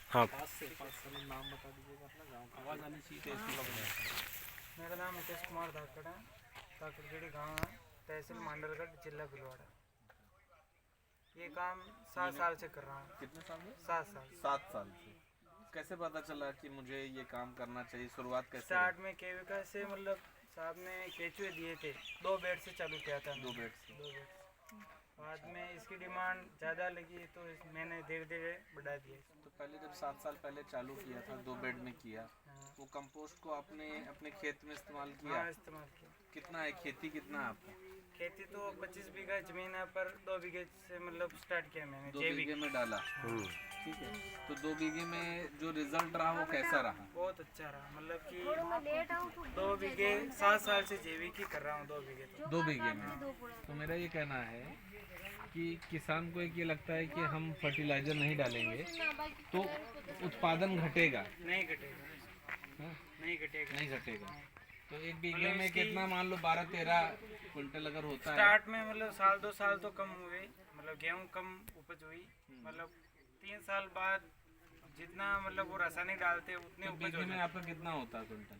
हाँ। नाम बता दीजिएगा अपना, गाँव का आवाज़ आनी चाहिए तो इसको लग। मेरा नाम मुकेश कुमार धाकड़ है। धाकड़गढ़ी गाँव है, तहसील मांडलगढ़, जिला भिलवाड़ा। ये काम 7 साल से कर रहा हूँ। कितने साल में? 7 साल। 7 साल से। कैसे पता चला कि मुझे ये काम करना चाहिए? शुरुआत कैसे स्टार्ट में केविका से मतलब साहब ने केचुए दिए थे, 2 बेड से चालू किया था। 2 बेड से। 2 बेड। बाद में इसकी डिमांड ज़्यादा लगी तो मैंने धीरे धीरे बढ़ा दिया। तो पहले जब 7 साल पहले चालू किया था, 2 बेड में किया, वो कंपोस्ट को आपने अपने खेत में इस्तेमाल किया? हाँ, इस्तेमाल किया। कितना है खेती, कितना है आपका? खेती तो 25 बीघा जमीन है, पर 2 बीघे से मतलब स्टार्ट किया मैंने। 2 बीघे में डाला। ठीक है। तो 2 बीघे में जो रिजल्ट रहा वो कैसा रहा? बहुत अच्छा रहा, मतलब कि 2 बीघे 7 साल से जैविक ही कर रहा हूँ। 2 बीघे 2 बीघे में। तो मेरा ये कहना है कि किसान को एक ये लगता है कि हम फर्टिलाइजर नहीं डालेंगे तो उत्पादन घटेगा। नहीं घटेगा। हाँ? नहीं घटेगा। नहीं घटेगा। तो 1 बीघे में कितना, मान लो 12-13 क्विंटल अगर होता है स्टार्ट में, मतलब साल 2 साल तो कम हुए, मतलब गेहूँ कम उपज हुई। मतलब 3 साल बाद जितना मतलब वो रासायनिक डालते हैं उतने तो उपज बीघे में आपका कितना होता है क्विंटल?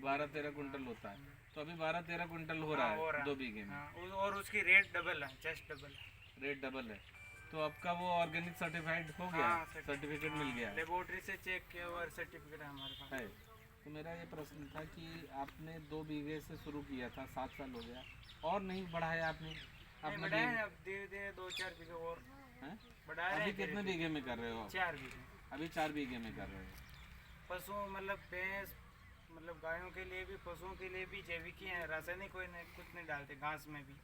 12-13 क्विंटल होता है। तो अभी 12-13 क्विंटल हो रहा है 2 बीघे में। और उसकी रेट डबल है, जस्ट डबल है। रेट डबल है। तो आपका वो ऑर्गेनिक सर्टिफाइड हो गया? सर्टिफिकेट मिल गया? लेबोरेटरी से चेक किया हुआ सर्टिफिकेट है हमारे पास। है। तो मेरा ये प्रश्न था कि आपने 2 बीघे से शुरू किया था, 7 साल हो गया, और नहीं बढ़ाया आपने? अपना अब धीरे धीरे 2-4 बीघे और बढ़ाया। अभी कितने बीघे में कर रहे हो? 4 बीघे। अभी 4 बीघे में कर रहे हो। पशु मतलब भैंस, मतलब गायों के लिए भी, पशुओं के लिए भी जैविक ही है, रासायनिक कोई नहीं, कुछ नहीं डालते। घास में भी,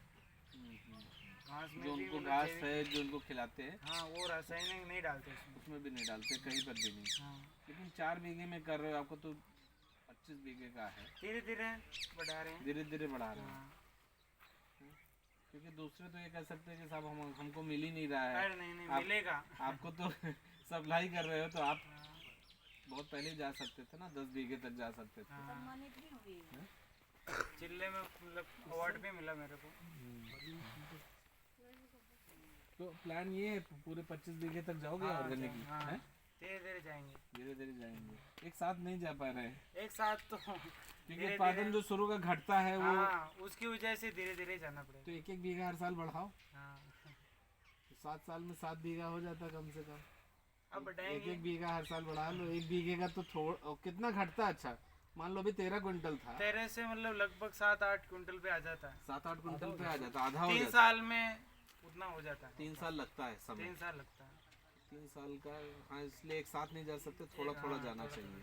घास में जो भी उनको मतलब घास है जो उनको खिलाते हैं, हाँ, वो रासायनिक नहीं डालते उसमें भी नहीं डालते, कहीं पर भी नहीं। हाँ। लेकिन 4 बीघे में कर रहे हो, आपको तो 25 बीघे का है। धीरे धीरे बढ़ा रहे हैं। धीरे धीरे बढ़ा रहे हैं। हाँ। क्योंकि दूसरे तो ये कह सकते हैं कि साहब हमको मिल ही नहीं रहा है। अरे नहीं मिलेगा। आपको तो सप्लाई कर रहे हो, तो आप बहुत पहले जा सकते थे ना, 10 बीघे तक जा सकते थे। जिले में मतलब अवार्ड भी मिला मेरे को। तो प्लान ये है पूरे 25 बीघे तक जाओगे ऑर्गेनिक? धीरे धीरे जाएंगे। धीरे धीरे जाएंगे, एक साथ नहीं जा पा रहे हैं। एक साथ तो क्योंकि उत्पादन जो शुरू का घटता है वो, उसकी वजह से धीरे धीरे जाना पड़ेगा। तो 1-1 बीघा हर साल बढ़ाओ। हाँ। तो 7 साल में 7 बीघा हो जाता कम से कम। अब बढ़ाएंगे। 1-1 बीघा हर साल बढ़ा लो। 1 बीघे का तो कितना घटता? अच्छा मान लो अभी 13 क्विंटल था, 13 से मतलब लगभग 7-8 क्विंटल पे आ जाता है। 7-8 क्विंटल पे आ जाता, आधा हो 3 जाता। साल में उतना हो जाता है। 3 साल लगता है समय। 3 साल लगता है। 3 साल का, हाँ, इसलिए एक साथ नहीं जा सकते, थोड़ा थोड़ा जाना चाहिए।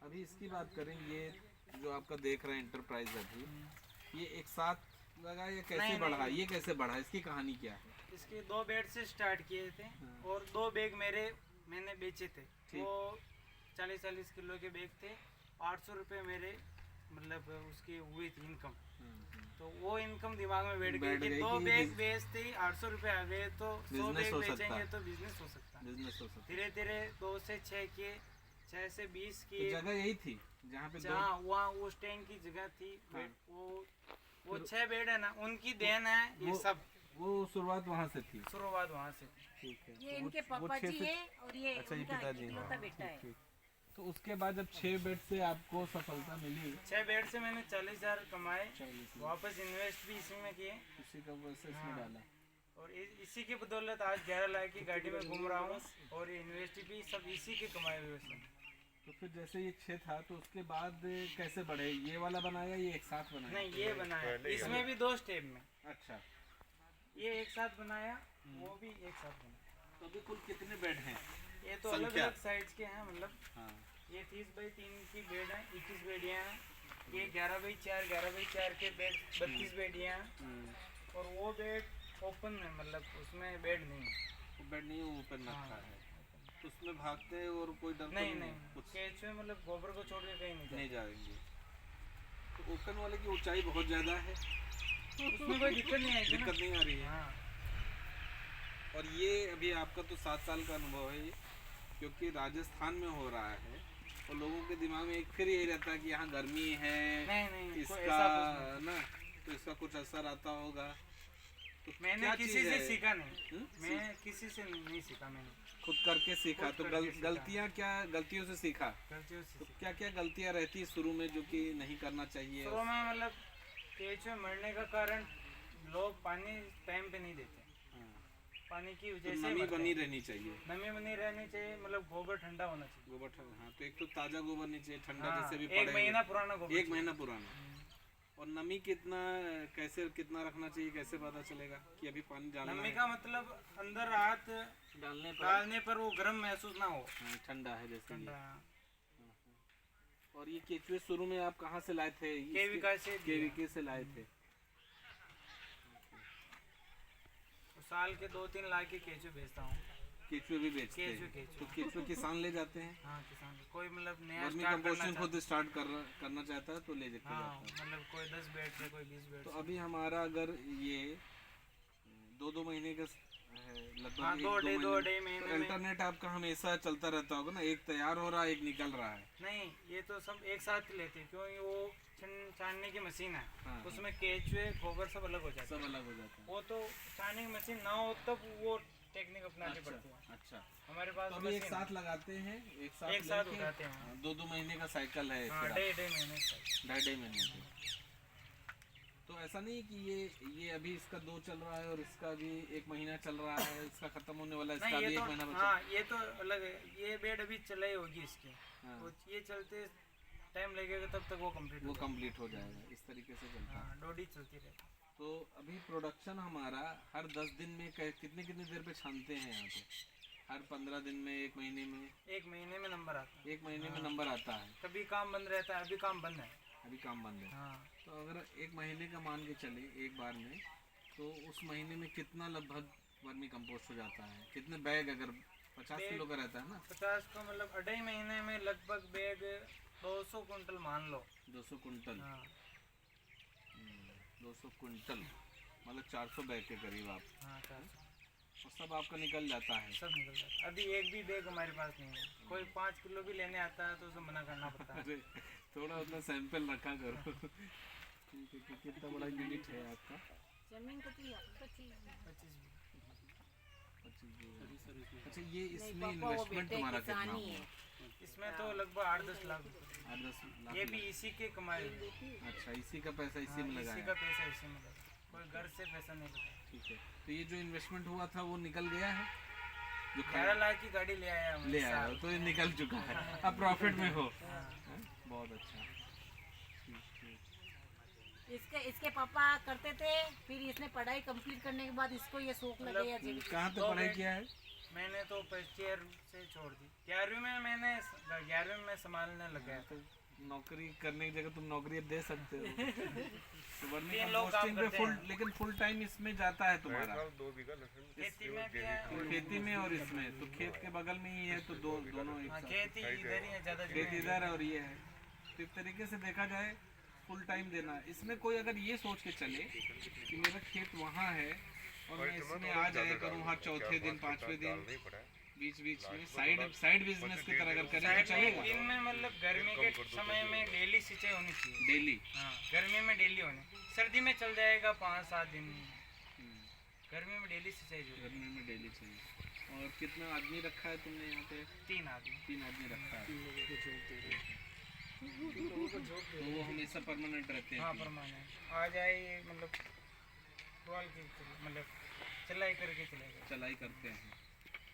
अभी इसकी बात करें, ये जो आपका देख रहे हैं इंटरप्राइज, अभी ये एक साथ लगा या कैसे बढ़ा? ये कैसे बढ़ा, इसकी कहानी क्या है? इसके 2 बेड से स्टार्ट किए थे और 2 बैग मैंने बेचे थे। वो 40-40 किलो के बैग थे। 800 रुपये मेरे मतलब उसकी हुई थी इनकम। तो वो इनकम दिमाग में बैठ गई कि 2 बैग बेचते ही 800 रुपये आ गए, तो 100 बैग बेचेंगे तो बिजनेस हो सकता है। धीरे धीरे 2 से 6 किए, 6 से 20 किए। तो जगह यही थी जहाँ पे वहाँ वो स्टैंड की जगह थी। वो 6 बेड है ना, उनकी देन है ये सब। वो शुरुआत वहाँ से थी। शुरुआत वहाँ से। ठीक है। ये इनके पापा जी है और ये अच्छा, ये पिताजी इकलौता बेटा है। तो उसके बाद जब 6 बेड से आपको सफलता मिली, 6 बेड से मैंने 40,000 कमाए, वापस इन्वेस्ट भी इसी में किए, उसी का पैसा इसमें डाला, और इसी की बदौलत आज 11 लाख की गाड़ी में घूम रहा हूँ, और इन्वेस्ट भी सब इसी के कमाए हुए से। तो फिर जैसे ये 6 था, तो उसके बाद कैसे बढ़े? ये वाला बनाया, ये एक साथ बनाया? नहीं, ये बनाया, इसमें भी 2 स्टेप में। अच्छा, ये एक साथ बनाया, वो भी एक साथ बनाया। तो अभी कुल कितने बेड हैं? ये तो अलग अलग साइज के हैं, मतलब हाँ। ये 30x3 की बेड है, 21 बेडियाँ हैं। ये 11x4 11x4 के बेड 32 बेडियाँ हैं। और वो बेड ओपन है, मतलब उसमें बेड नहीं है। वो बेड नहीं है, ओपन रखा है। तो उसमें भागते हैं और कोई डर नहीं कुछ केचुए मतलब गोबर को छोड़ के कहीं नहीं जाएंगे। तो ओपन वाले की ऊंचाई बहुत ज़्यादा है, उसमें कोई दिक्कत नहीं है। दिक्कत नहीं आ रही है। और ये अभी आपका तो 7 साल का अनुभव है ये, क्योंकि राजस्थान में हो रहा है, और लोगों के दिमाग में एक फिर यही रहता है कि यहाँ गर्मी है, नहीं इसका ना, तो इसका कुछ असर आता होगा। तो मैंने क्या किसी चीज़ से है? सीखा नहीं, मैं किसी से नहीं सीखा मैंने, खुद करके सीखा। खुद तो करके सीखा। गलतियाँ क्या, गलतियों से सीखा। गलतियों से तो सीखा। क्या क्या गलतियाँ रहती है शुरू में जो कि नहीं करना चाहिए? शुरू में मतलब केंचुए मरने का कारण लोग पानी टाइम पे नहीं देते, हाँ, पानी की तो वजह से नमी मरते बनी हैं। रहनी चाहिए। नमी बनी रहनी चाहिए, मतलब गोबर ठंडा होना चाहिए। गोबर हाँ, तो एक तो ताज़ा गोबर नहीं चाहिए, ठंडा हाँ, जैसे भी एक पड़े महीना पुराना गोबर एक महीना पुराना। और नमी कितना, कैसे कितना रखना चाहिए, कैसे पता चलेगा कि अभी पानी डालना नमी है? का मतलब अंदर हाथ डालने पर वो गर्म महसूस ना हो, हाँ, ठंडा है जैसे ये। ठंडा। और ये केचुए शुरू में आप कहाँ से लाए थे? केविका से दिया। केवीके से लाए थे। साल के 2-3 लाख के केंचुए बेचता हूँ। केचुए भी बेचते हैं? केचुए। तो केचुए किसान ले जाते हैं? हाँ, किसान कोई मतलब नया वर्मी स्टार्ट करना कंपोस्टिंग खुद स्टार्ट करना चाहता है तो ले जाके हाँ, जाता है। मतलब कोई 10 बेड से, कोई 20 बेड तो से। अभी हमारा अगर ये 2-2 महीने का है, लगभग हाँ, 2 1-2 डे महीने, महीने तो में। अल्टरनेट आपका हमेशा चलता रहता होगा ना, एक तैयार हो रहा है, एक निकल रहा है। नहीं, ये तो सब एक साथ ही लेते हैं क्योंकि वो छानने की मशीन है, हाँ, उसमें केचुए गोबर सब अलग हो जाता सब है। अलग हो जाता है। वो तो छानने की मशीन ना हो तब वो टेक्निक अपनानी पड़ती है। अच्छा, हमारे पास तो अभी एक मशीन साथ लगाते हैं, एक साथ एक साथ लेके, उठाते हैं। हाँ, 2-2 महीने का साइकिल है हाँ, इसका, 1.5 महीने से। 2.5 महीने का। तो ऐसा नहीं कि ये अभी इसका 2 चल रहा है और इसका अभी 1 महीना चल रहा है, इसका खत्म होने वाला है, इसका नहीं, भी ये 1 तो महीना बचा। हाँ, ये तो अलग है। ये बेड अभी चलाई होगी इसकी, हाँ। तो ये चलते टाइम लगेगा तब तक वो कंप्लीट वो कंप्लीट हो जाएगा, इस तरीके से चलता है। हाँ, डोडी चलती रहेगी। तो अभी प्रोडक्शन हमारा हर 10 दिन में कितनी कितनी देर पे छानते हैं यहाँ पे? हर 15 दिन में, 1 महीने में? 1 महीने में नंबर आता है। 1 महीने में नंबर आता है। कभी काम बंद रहता है, अभी काम बंद है। अभी काम बंद है। हाँ, तो अगर 1 महीने का मान के चले एक बार में, तो उस महीने में कितना लगभग वर्मी कंपोस्ट हो जाता है? कितने बैग, अगर 50 किलो का रहता है ना? 50 को मतलब 2.5 महीने में लगभग बैग 200 कुंटल मान लो। 200 कुंटल। हाँ, 200 कुंटल मतलब 400 बैग के करीब आप, हाँ, 400 और सब आपका निकल जाता है। सब निकल जाता है। अभी एक भी बैग हमारे पास नहीं है। कोई 5 किलो भी लेने आता है तो उसे मना करना पड़ता है। अरे थोड़ा उतना सैंपल रखा करो। ठीक है, तो कितना बड़ा यूनिट है आपका? जमीन कितनी है? 25 25 अच्छा, ये नहीं इसमें पापा, वो इन्वेस्टमेंट बेटे तुम्हारा कितना किसानी हुआ? है। इसमें तो लगभग 8-10 लाख रुपए। 8-10 लाख ये भी लगा। इसी के कमाए हुए। अच्छा, इसी का पैसा इसी हाँ, में इसी लगाया। का पैसा इसी में लगा, कोई घर से पैसा नहीं लगा। ठीक है, तो ये जो इन्वेस्टमेंट हुआ था वो निकल गया है? जो 11 लाख की गाड़ी ले आया हूँ ले इस आया साल। हो, तो ये निकल चुका है, अब प्रॉफिट में हो। हाँ। हैं? बहुत अच्छा। ठीक ठीक। इसके पापा करते थे, फिर इसने पढ़ाई कंप्लीट करने के बाद इसको ये शौक लगे या जीविका। कहाँ तक पढ़ाई किया है? मैंने तो फर्स्ट ईयर से छोड़ दी। 11वीं में मैंने 11वीं में संभालने लग गया। तो नौकरी करने की जगह तुम नौकरी अब दे सकते हो। तो वर्मी तीन लोग काम कंपोस्टिंग पे करते फुल, हैं। लेकिन फुल टाइम इसमें जाता है तुम्हारा? खेती में भी है तो और खेती में और इसमें, तो खेत के बगल में ही है, तो दोनों एक हाँ, साथ। खेती इधर ही है, ज़्यादा खेत इधर है और ये है, तो एक तरीके से देखा जाए फुल टाइम देना। इसमें कोई अगर ये सोच के चले कि मेरा खेत वहाँ है और मैं इसमें आ जाया करूँ हर चौथे दिन, 5वें दिन, बीच बीच में साइड बिजनेस की तरह अगर करें तो चलेगा? दिन में मतलब गर्मी के समय में डेली सिंचाई होनी चाहिए। डेली? हाँ, गर्मी में डेली होने, सर्दी में चल जाएगा 5-7 दिन। गर्मी में डेली सिंचाई जरूरी। गर्मी में डेली चाहिए। और कितना आदमी रखा है तुमने यहाँ पे? 3 आदमी। 3 आदमी रखा है। तो वो हमेशा परमानेंट रहते हैं? हाँ, परमानेंट आ जाए, मतलब टॉल के मतलब चलाई करके चलेगा। चलाई करते हैं।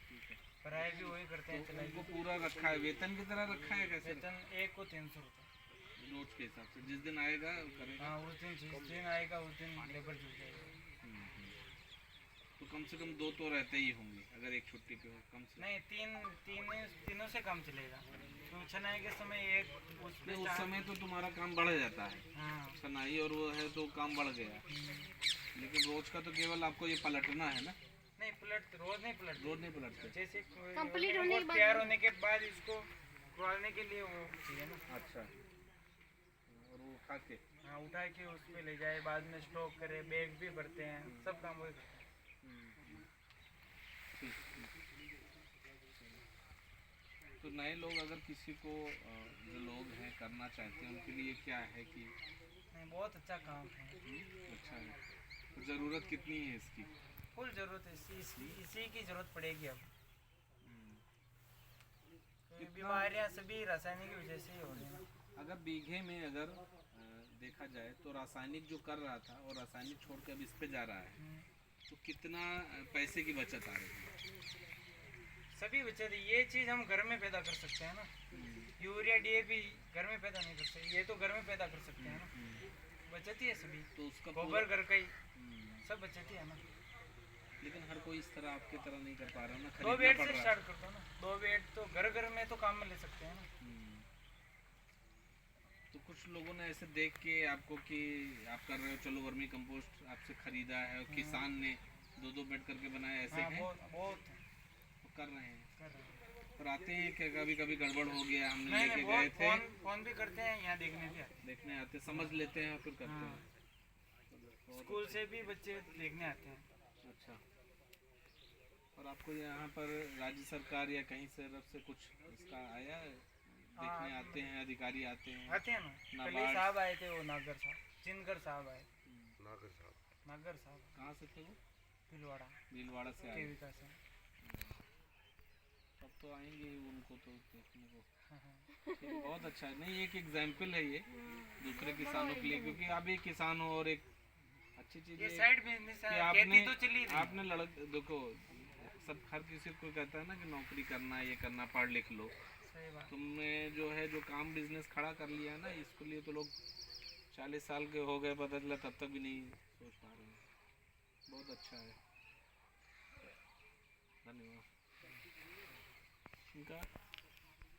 ठीक है, पढ़ाई भी वही करते हैं, चलाई उनको भी। पूरा रखा है, वेतन की तरह रखा है? कैसे? वेतन एक को 300 रुपये। रोज के हिसाब से, जिस दिन आएगा वो करेगा? हाँ, उस दिन जिस दिन आएगा उस दिन लेबर जुट जाएगा। तो कम से कम 2 तो रहते ही होंगे अगर एक छुट्टी पे हो, कम से? नहीं, तीनों से कम चलेगा। तो छनाई के समय एक नहीं, उस समय तो तुम्हारा काम बढ़ जाता है, हाँ, सनाई और वो है तो काम बढ़ गया, लेकिन रोज का तो केवल आपको ये पलटना है ना? नहीं रोज नहीं पलट, रोज नहीं पलटते? जैसे कंप्लीट होने के बाद तैयार होने के बाद इसको खुआने के लिए वो चाहिए ना। अच्छा, और वो उठा के? हाँ, उठा के उस पे ले जाए, बाद में स्टॉक करे, बैग भी भरते हैं, सब काम वही करते हैं। ठीक ठीक। तो नए लोग अगर किसी को जो लोग हैं करना चाहते हैं उनके लिए क्या है कि? नहीं, बहुत अच्छा काम है। अच्छा है। ज़रूरत कितनी है इसकी? फुल जरूरत है इसी की जरूरत पड़ेगी अब। क्योंकि बीमारियां सभी रासायनिक की वजह से ही हो रही हैं। अगर बीघे में अगर देखा जाए तो रासायनिक जो कर रहा था और रासायनिक छोड़ के अब इस पे जा रहा है, तो कितना पैसे की बचत आ रही है? सभी बचत है। ये चीज़ हम घर में पैदा कर सकते हैं ना। यूरिया डीएपी घर में पैदा नहीं कर सकते, ये तो घर में पैदा कर सकते हैं ना। बचत ही है सभी, तो उसका गोबर घर का ही सब बचत ही है ना। लेकिन हर कोई इस तरह आपकी तरह नहीं कर पा रहा ना, 2 खरीदना बेड पड़ से रहा है। स्टार्ट करता हूँ ना। 2 बेड तो घर घर में तो काम में ले सकते हैं ना। तो कुछ लोगों ने ऐसे देख के आपको कि आप कर रहे हो, चलो वर्मी कंपोस्ट आपसे खरीदा है और किसान ने 2-2 बेड करके बनाया, ऐसे हाँ, हैं बहुत तो कर रहे हैं। कर रहे हैं। पर आते हैं कि कभी कभी गड़बड़ हो गया, हमने नहीं लेके नहीं, गए बहुत थे, फोन भी करते हैं, यहाँ देखने भी आते देखने आते, समझ लेते हैं और फिर करते हाँ। हैं। हैं। स्कूल से भी बच्चे देखने आते हैं। अच्छा। और आपको यहाँ पर राज्य सरकार या कहीं से तरफ से कुछ इसका आया है? देखने आते हैं, अधिकारी आते हैं? आते हैं ना। कल ही साहब आए थे, वो नागर साहब, जिनकर साहब आए। नागर साहब कहाँ से थे वो? भीलवाड़ा से आए। केविका से। तब तो आएंगे ही उनको तो देखने को। ठीक है, बहुत अच्छा है। नहीं, एक एग्जाम्पल है ये दूसरे किसानों के लिए, क्योंकि आप एक किसान हो और एक अच्छी चीज़ ये है साइड बिजनेस है, कि खेती तो चली रही। आपने देखो, सब हर किसी को कहता है ना कि नौकरी करना, ये करना, पढ़ लिख लो। सही बात। तुमने जो है जो काम बिजनेस खड़ा कर लिया ना, इसके लिए तो लोग 40 साल के हो गए, पता चला तब तक भी नहीं सोच पा रहे हैं। बहुत अच्छा है, धन्यवाद। इनका